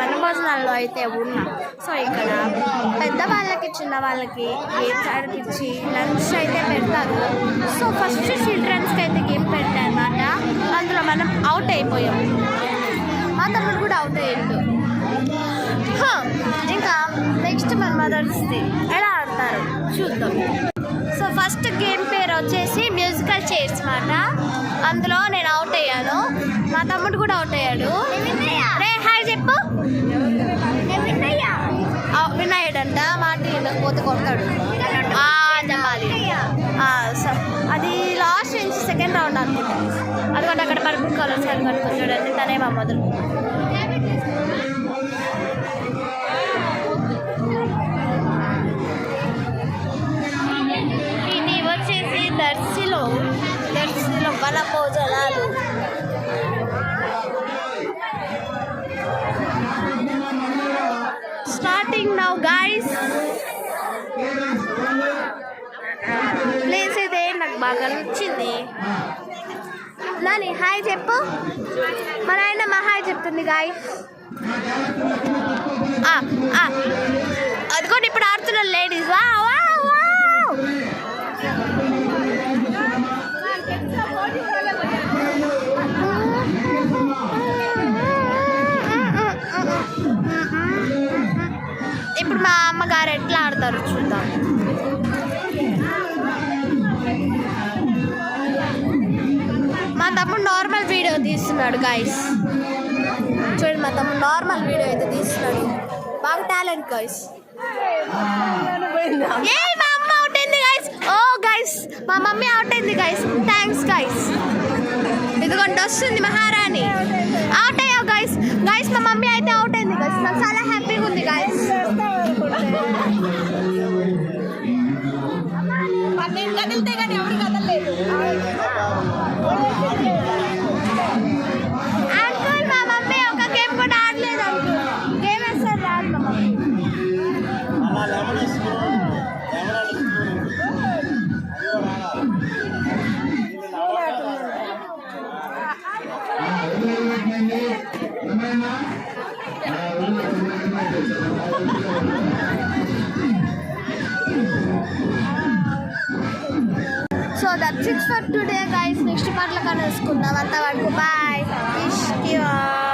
వనభోజనాల్లో అయితే ఉన్నా. సో ఇక్కడ పెద్దవాళ్ళకి చిన్నవాళ్ళకి గేమ్స్ ఆడిపించి లంచ్ అయితే పెడతారు. సో ఫస్ట్ చిల్డ్రన్స్కి అయితే గేమ్ పెడతాయి అన్నమాట. అందులో మనం అవుట్ అయిపోయాం. మా తమ్ముడు కూడా అవుట్ అయ్యిండు. ఇంకా నెక్స్ట్ మన మదర్స్ డే ఎలా ఆడతారు చూద్దాం. సో ఫస్ట్ గేమ్ పేరు వచ్చేసి మ్యూజికల్ చైర్స్ మాట. అందులో నేను అవుట్ అయ్యాను, మా తమ్ముడు కూడా అవుట్ అయ్యాడు. రే హాయ్ చెప్పు. వినాయడంట మాట పోతే కొడతాడు చెప్పాలి. అది లాస్ట్ నుంచి సెకండ్ రౌండ్ అనుకుంటా. అదిగోండి అక్కడ పర్పుల్ కలర్ సార్ కనుక్కుంటాడండి, తనే మా మొదలు. ఇది వచ్చేసి దర్శిలో వనభోజనాలు. Starting now guys. ప్లేస్ అయితే నాకు బాగా నచ్చింది. నాని హాయ్ చెప్పు. మన ఆయన మా హాయ్ చెప్తుంది గైస్. అదిగోండి ఇప్పుడు ఆడుతున్నారు లేడీస్. ఇప్పుడు మా అమ్మగారు ఎట్లా ఆడతారు చూద్దాం. మా తమ్ముడు నార్మల్ వీడియో తీస్తున్నాడు గైస్. చూడండి మా తమ్ముడు నార్మల్ వీడియో అయితే తీస్తున్నాడు. బాగా టాలెంట్ గైస్. మా అమ్మ అవుట్ అయింది గైస్. ఓ గైస్ మా మమ్మీ అవుట్ అయింది గైస్. Thanks guys. ఇదిగోండి వస్తుంది మహారాణి. అవుట్ అయ్యావు గైస్. గైస్ మా మమ్మీ అయితే అవుట్ అయింది గైస్. నాకు చాలా హ్యాపీగా ఉంది గైస్. కదిలితే కానీ ఎవరు కదలలేదు. అంకుల్ మా మమ్మీ ఒక గేమ్ కూడా ఆడలేదు. అంకుల్ గేమ్ వేస్తారు రాదు మా mummy. So that's it for today guys. Next part la kaluskunna. Antavarku bye. Wish you all